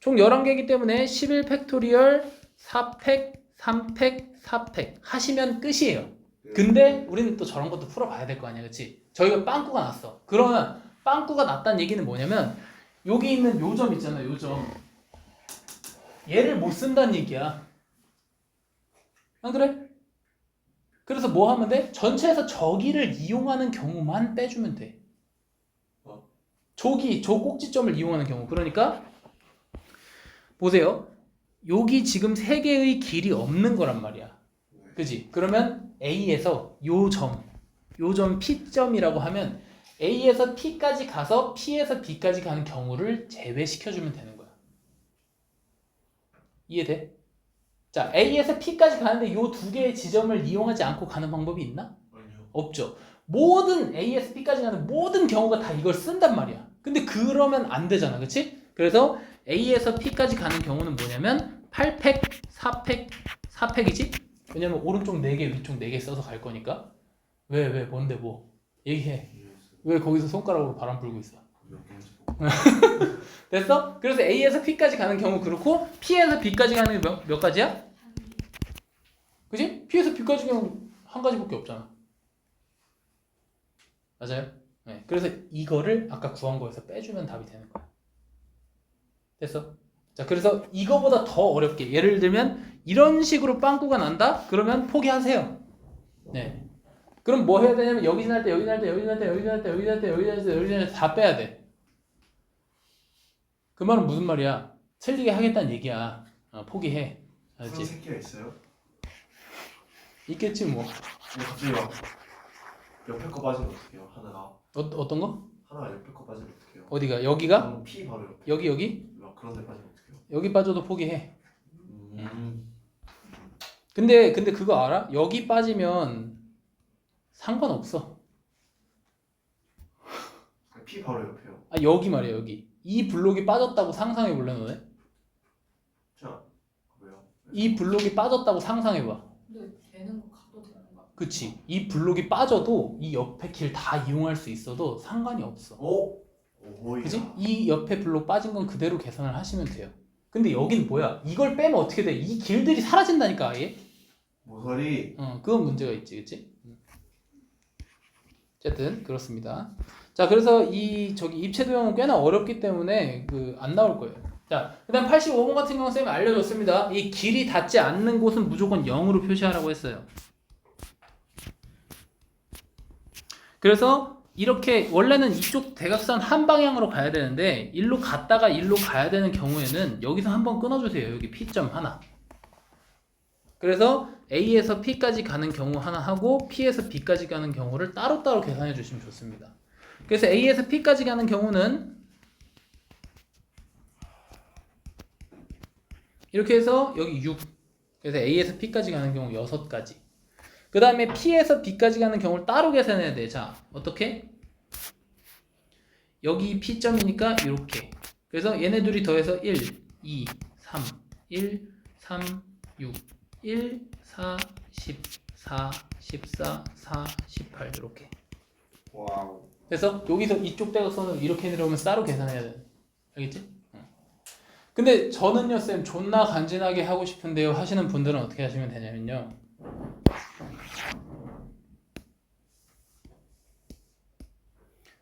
총 11개이기 때문에 11 팩토리얼 4팩, 3팩, 4팩 하시면 끝이에요. 근데 우리는 또 저런 것도 풀어봐야 될 거 아니야, 그치? 저희가 빵꾸가 났어. 그러면 빵꾸가 났다는 얘기는 뭐냐면 여기 있는 요 점 있잖아, 요 점. 얘를 못 쓴다는 얘기야. 안 그래? 그래서 뭐 하면 돼? 전체에서 저기를 이용하는 경우만 빼주면 돼. 저 꼭지점을 이용하는 경우. 그러니까 보세요. 여기 지금 3개의 길이 없는 거란 말이야. 그지? 그러면 A에서 요 점 P점이라고 하면 A에서 P까지 가서 P에서 B까지 가는 경우를 제외시켜주면 되는 거야. 이해돼? 자, A에서 P까지 가는데 요 2개의 지점을 이용하지 않고 가는 방법이 있나? 아니요. 없죠. 모든 A에서 P까지 가는 모든 경우가 다 이걸 쓴단 말이야. 근데 그러면 안 되잖아. 그치? 그래서 A에서 P까지 가는 경우는 뭐냐면 8팩, 4팩, 4팩이지? 왜냐면 오른쪽 4개, 위쪽 4개 써서 갈 거니까. 왜, 뭔데, 뭐. 얘기해. 왜 거기서 손가락으로 바람 불고 있어? 몇 개인지 보고. 됐어? 그래서 A에서 P까지 가는 경우 그렇고 P에서 B까지 가는 게 몇 가지야? 그지? P에서 B까지 경우 한 가지밖에 없잖아. 맞아요? 네. 그래서 이거를 아까 구한 거에서 빼주면 답이 되는 거야. 됐어? 자, 그래서 이거보다 더 어렵게 예를 들면 이런 식으로 빵꾸가 난다? 그러면 포기하세요. 네. 그럼 뭐 해야 되냐면 여기 지날 때 여기 지날 때 여기 지날 때 여기 지날 때 여기 지날 때 여기 지날 때 여기 지날 때 다 빼야 돼. 그 말은 무슨 말이야? 틀리게 하겠다는 얘기야. 포기해. 푸른 알았지? 새끼가 있어요? 있겠지 뭐. 근데 갑자기 막 옆에 거 빠지면 어떡해요? 하나가 어떤 거? 하나가 옆에 거 빠지면 어떡해요? 어디가? 여기가? 그럼 P 바로 옆에 여기? 막 그런 데 빠지면 어떡해요? 여기 빠져도 포기해. 음. 근데 그거 알아? 여기 빠지면 상관없어. P 바로 옆에요. 아, 여기 말이야, 여기. 이 블록이 빠졌다고 상상해 볼래, 너네? 자, 왜요? 이 블록이 빠졌다고 상상해 봐. 근데 되는 거 가도 되는 거. 그치? 이 블록이 빠져도 이 옆에 길 다 이용할 수 있어도 상관이 없어. 오? 오호이야. 그치? 이 옆에 블록 빠진 건 그대로 계산을 하시면 돼요. 근데 여긴 뭐야? 이걸 빼면 어떻게 돼? 이 길들이 사라진다니까, 아예? 모서리. 그건 문제가 있지, 그치? 어쨌든 그렇습니다. 자, 그래서 저기 입체도형은 꽤나 어렵기 때문에 안 나올 거예요. 자, 그다음 85번 같은 경우 쌤이 알려줬습니다. 이 길이 닿지 않는 곳은 무조건 0으로 표시하라고 했어요. 그래서 이렇게 원래는 이쪽 대각선 한 방향으로 가야 되는데 일로 갔다가 일로 가야 되는 경우에는 여기서 한번 끊어주세요. 여기 P점 하나. 그래서 A에서 P까지 가는 경우 하나 하고 P에서 B까지 가는 경우를 따로따로 계산해 주시면 좋습니다. 그래서 A에서 P까지 가는 경우는 이렇게 해서 여기 6. 그래서 A에서 P까지 가는 경우 6가지. 그 다음에 P에서 B까지 가는 경우를 따로 계산해야 돼. 자, 어떻게? 여기 P점이니까 이렇게. 그래서 얘네 둘이 더해서 1, 2, 3, 1, 3, 6, 1, 4, 14, 14, 4, 18 이렇게. 와우. 그래서 여기서 이쪽 대각선을 이렇게 내려오면 따로 계산해야 돼. 알겠지? 근데 저는요 쌤 존나 간지나게 하고 싶은데요 하시는 분들은 어떻게 하시면 되냐면요.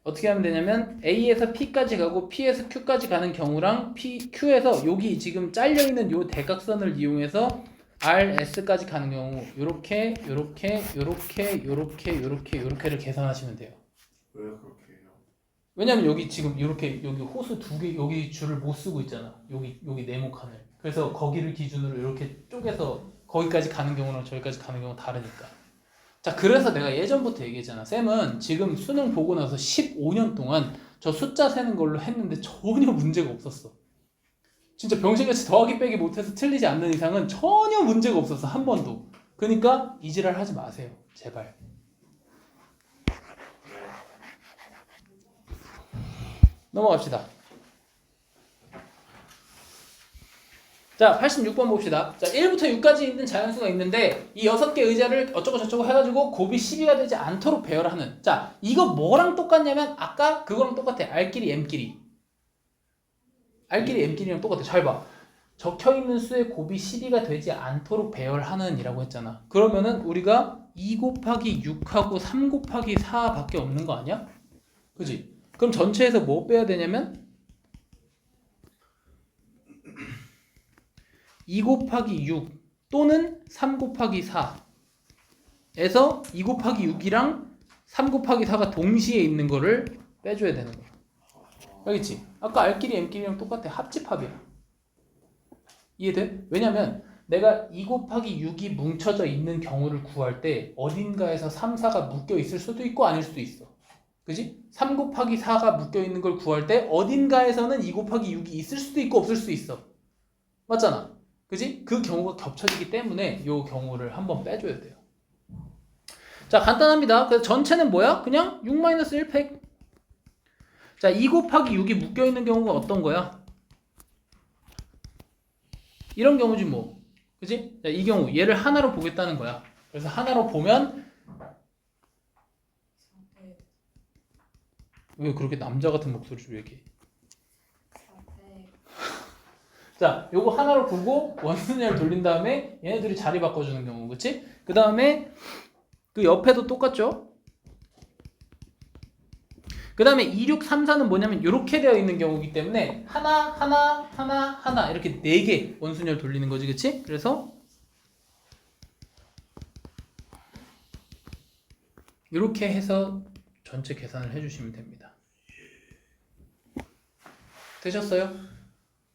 어떻게 하면 되냐면 A에서 P까지 가고 P에서 Q까지 가는 경우랑 Q에서 여기 지금 잘려있는 요 대각선을 이용해서 RS까지 가는 경우 요렇게를 계산하시면 돼요. 왜 그렇게 해요? 왜냐면 여기 지금 이렇게 여기 호수 2개 여기 줄을 못 쓰고 있잖아. 여기 네모칸을. 그래서 거기를 기준으로 이렇게 쪼개서 거기까지 가는 경우랑 저기까지 가는 경우 다르니까. 자, 그래서 내가 예전부터 얘기했잖아. 쌤은 지금 수능 보고 나서 15년 동안 저 숫자 세는 걸로 했는데 전혀 문제가 없었어. 진짜 병신같이 더하기 빼기 못해서 틀리지 않는 이상은 전혀 문제가 없었어. 한 번도. 그러니까 이지랄 하지 마세요. 제발. 넘어갑시다. 자, 86번 봅시다. 자, 1부터 6까지 있는 자연수가 있는데 이 6개 의자를 어쩌고 저쩌고 해가지고 곱이 12가 되지 않도록 배열하는. 자, 이거 뭐랑 똑같냐면 아까 그거랑 똑같아. R끼리 M끼리. R끼리 M끼리랑 똑같아. 잘 봐. 적혀있는 수의 곱이 12가 되지 않도록 배열하는 이라고 했잖아. 그러면은 우리가 2 곱하기 6하고 3 곱하기 4밖에 없는 거 아니야? 그지? 그럼 전체에서 뭐 빼야 되냐면 2 곱하기 6 또는 3 곱하기 4에서 2 곱하기 6이랑 3 곱하기 4가 동시에 있는 거를 빼줘야 되는 거야. 알겠지? 아까 R끼리 M끼리랑 똑같아. 합집합이야. 이해돼? 왜냐면 내가 2 곱하기 6이 뭉쳐져 있는 경우를 구할 때 어딘가에서 3, 4가 묶여 있을 수도 있고 아닐 수도 있어. 그지? 3 곱하기 4가 묶여 있는 걸 구할 때 어딘가에서는 2 곱하기 6이 있을 수도 있고 없을 수도 있어. 맞잖아. 그지? 그 경우가 겹쳐지기 때문에 이 경우를 한번 빼줘야 돼요. 자, 간단합니다. 그래서 전체는 뭐야? 그냥 6-1팩. 자, 2 곱하기 6이 묶여 있는 경우가 어떤 거야? 이런 경우지 뭐. 그지? 자, 이 경우 얘를 하나로 보겠다는 거야. 그래서 하나로 보면 왜 그렇게 남자 같은 목소리로 얘기해? 자, 요거 하나로 보고 원순위를 돌린 다음에 얘네들이 자리 바꿔주는 경우, 그치? 그 다음에 그 옆에도 똑같죠? 그 다음에 2, 6, 3, 4는 뭐냐면 이렇게 되어 있는 경우이기 때문에 하나 이렇게 4개 원순위를 돌리는 거지, 그치? 그래서 이렇게 해서 전체 계산을 해주시면 됩니다. 되셨어요?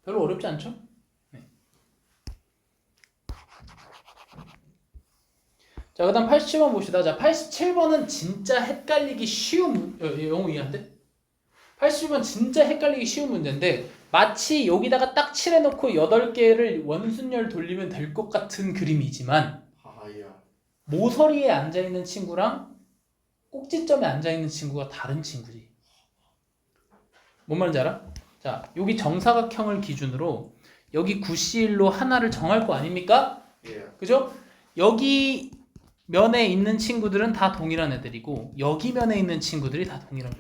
별로 어렵지 않죠? 네. 자, 그 다음 87번 봅시다. 자, 87번은 진짜 헷갈리기 쉬운 영어 이해한데? 87번 진짜 헷갈리기 쉬운 문제인데 마치 여기다가 딱 칠해놓고 8개를 원순열 돌리면 될 것 같은 그림이지만 하하야. 모서리에 앉아있는 친구랑 꼭지점에 앉아있는 친구가 다른 친구지. 뭔 말인지 알아? 자, 여기 정사각형을 기준으로 여기 9C1로 하나를 정할 거 아닙니까? 예. 그죠? 여기 면에 있는 친구들은 다 동일한 애들이고 여기 면에 있는 친구들이 다 동일한 애.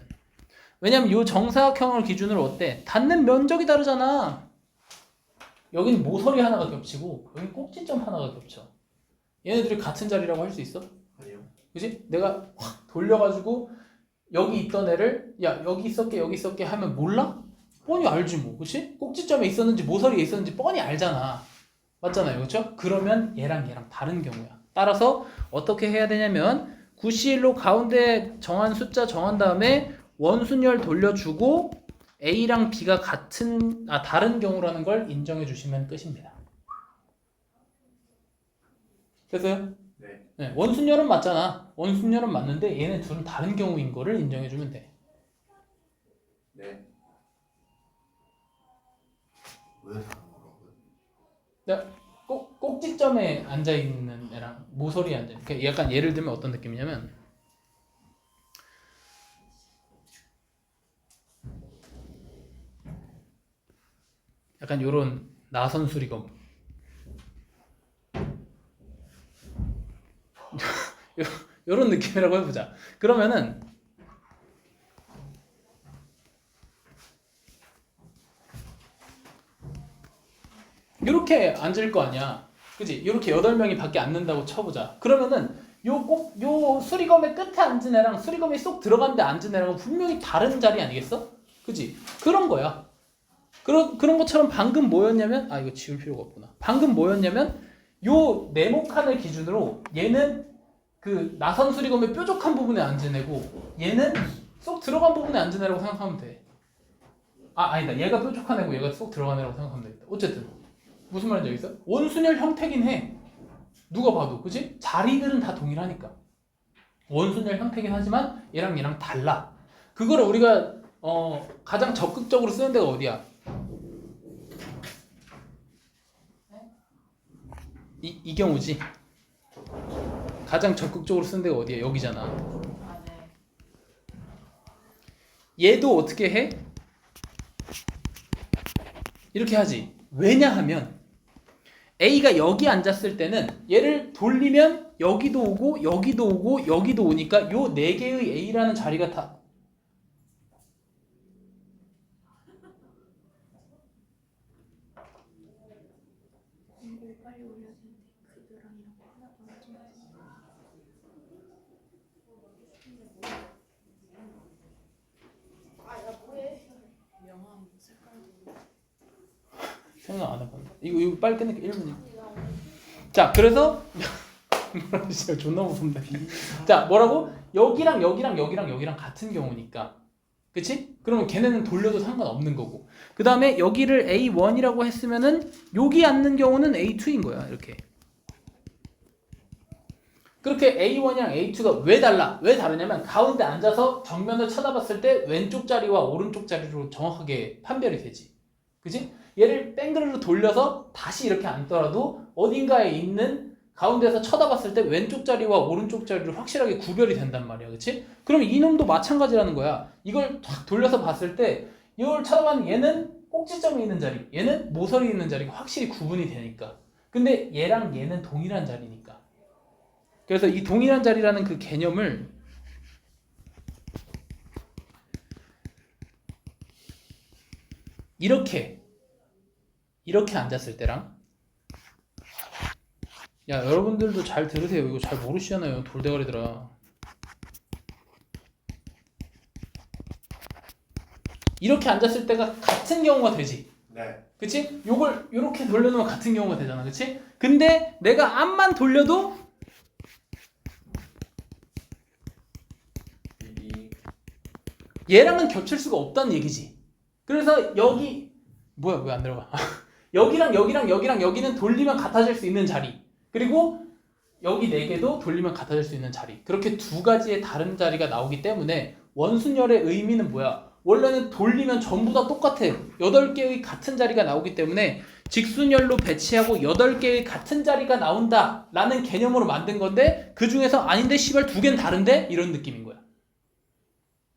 왜냐면 이 정사각형을 기준으로 어때? 닿는 면적이 다르잖아. 여긴 모서리 하나가 겹치고 여긴 꼭지점 하나가 겹쳐. 얘네들이 같은 자리라고 할 수 있어? 아니요. 그지? 내가 확 돌려가지고 여기 있던 애를 야 여기 있었게 하면 몰라? 뻔히 알지 뭐. 그치? 꼭지점에 있었는지 모서리에 있었는지 뻔히 알잖아. 맞잖아요. 그렇죠? 그러면 얘랑 다른 경우야. 따라서 어떻게 해야 되냐면 9C1로 가운데 정한 숫자 정한 다음에 원순열 돌려주고 A랑 B가 다른 경우라는 걸 인정해 주시면 끝입니다. 됐어요? 네. 네, 원순열은 맞잖아. 원순열은 맞는데 얘네 둘은 다른 경우인 거를 인정해 주면 돼. 네. 왜 다른 거라고요? 네, 꼭지점에 앉아 있는 애랑 모서리에 앉아. 그러니까 약간 예를 들면 어떤 느낌이냐면 약간 요런 나선 수리검. 요런 느낌이라고 해보자. 그러면은 요렇게 앉을 거 아니야. 그지? 요렇게 8명이 밖에 앉는다고 쳐보자. 그러면은 요 수리검의 끝에 앉은 애랑 수리검이 쏙 들어간 데 앉은 애랑은 분명히 다른 자리 아니겠어? 그지? 그런 거야. 그런 것처럼 방금 뭐였냐면 이거 지울 필요가 없구나. 방금 뭐였냐면 요 네모칸을 기준으로 얘는 그 나선 수리검의 뾰족한 부분에 앉은 애고 얘는 쏙 들어간 부분에 앉은 애라고 생각하면 돼. 아니다. 얘가 뾰족한 애고 얘가 쏙 들어간 애라고 생각하면 되겠다. 어쨌든 무슨 말인지 알겠어? 원순열 형태긴 해. 누가 봐도. 그치? 자리들은 다 동일하니까. 원순열 형태긴 하지만 얘랑 달라. 그거를 우리가 가장 적극적으로 쓰는 데가 어디야? 이 경우지. 가장 적극적으로 쓰는 데가 어디야? 여기잖아. 아, 네. 얘도 어떻게 해? 이렇게 하지. 왜냐하면 A가 여기 앉았을 때는 얘를 돌리면 여기도 오고 여기도 오고 여기도 오니까 요 4개의 A라는 자리가 다 공고 빨리 올려야 되는데 그들랑 이런 거 하나도 안 하지 마세요. 아야 뭐해? 명함 색깔도 생각 안 해봤네. 이거 빨리 끝낼게 1분이야. 자, 그래서 뭐라 진짜 존나 무섭네. 자, 뭐라고? 여기랑 여기랑 여기랑 여기랑 같은 경우니까. 그치? 그러면 걔네는 돌려도 상관없는 거고. 그 다음에 여기를 A1이라고 했으면은 여기 앉는 경우는 A2인 거야. 이렇게. 그렇게 A1이랑 A2가 왜 달라? 왜 다르냐면 가운데 앉아서 정면을 쳐다봤을 때 왼쪽 자리와 오른쪽 자리로 정확하게 판별이 되지. 그치? 얘를 뺑그르르 돌려서 다시 이렇게 앉더라도 어딘가에 있는 가운데서 쳐다봤을 때 왼쪽 자리와 오른쪽 자리로 확실하게 구별이 된단 말이야. 그치? 그럼 이놈도 마찬가지라는 거야. 이걸 탁 돌려서 봤을 때 이걸 쳐다봤는 얘는 꼭지점이 있는 자리, 얘는 모서리 있는 자리가 확실히 구분이 되니까. 근데 얘랑 얘는 동일한 자리니까. 그래서 이 동일한 자리라는 그 개념을 이렇게 앉았을 때랑 야 여러분들도 잘 들으세요. 이거 잘 모르시잖아요. 돌대가리들아. 이렇게 앉았을 때가 같은 경우가 되지. 네. 그치? 요걸 요렇게 돌려놓으면 같은 경우가 되잖아. 그치? 근데 내가 앞만 돌려도 얘랑은 겹칠 수가 없다는 얘기지. 그래서 여기 뭐야 왜 안 들어가? 여기랑 여기랑 여기랑 여기는 돌리면 같아질 수 있는 자리. 그리고 여기 4개도 돌리면 같아질 수 있는 자리. 그렇게 두 가지의 다른 자리가 나오기 때문에 원순열의 의미는 뭐야? 원래는 돌리면 전부 다 똑같아. 8개의 같은 자리가 나오기 때문에 직순열로 배치하고 8개의 같은 자리가 나온다 라는 개념으로 만든 건데 그 중에서 아닌데 씨발 2개는 다른데? 이런 느낌인 거야.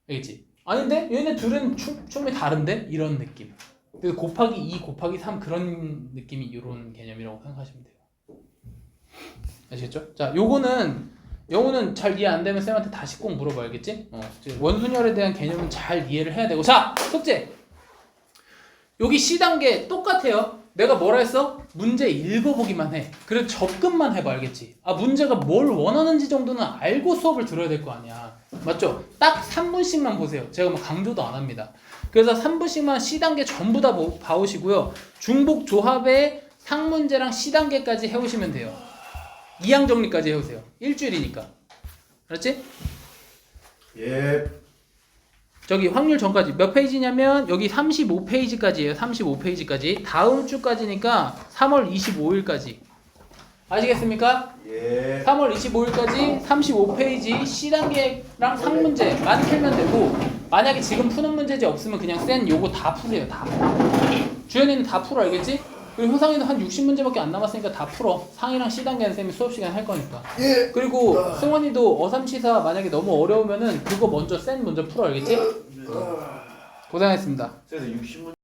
알겠지? 아닌데? 얘네 둘은 충분히 다른데? 이런 느낌. 그래서 곱하기 2, 곱하기 3 그런 느낌이 이런 개념이라고 생각하시면 돼요. 아시겠죠? 자, 요거는 잘 이해 안 되면 쌤한테 다시 꼭 물어봐. 알겠지? 원순열에 대한 개념은 잘 이해를 해야 되고. 자, 숙제! 여기 C단계 똑같아요. 내가 뭐라 했어? 문제 읽어보기만 해. 그래도 접근만 해봐. 알겠지? 아, 문제가 뭘 원하는지 정도는 알고 수업을 들어야 될 거 아니야. 맞죠? 딱 3분씩만 보세요. 제가 뭐 강조도 안 합니다. 그래서 3분씩만 C단계 전부 다 봐오시고요. 중복 조합의 상문제랑 C단계까지 해오시면 돼요. 2항 정리까지 해오세요. 일주일이니까. 알았지? 예. 저기 확률 전까지 몇 페이지냐면 여기 35페이지까지예요. 35페이지까지. 다음 주까지니까 3월 25일까지. 아시겠습니까? 예. 3월 25일까지 35페이지 C단계랑 상문제만 풀면 되고 만약에 지금 푸는 문제지 없으면 그냥 센 요거 다 풀어요. 다. 주연이는 다 풀어. 알겠지? 그리고 효상이는 한 60문제밖에 안 남았으니까 다 풀어. 상이랑 C단계는 쌤이 수업 시간 할 거니까. 예. 그리고 승원이도 어삼치사 만약에 너무 어려우면은 그거 먼저 센 먼저 풀어. 알겠지? 고생하셨습니다. 그래서 60문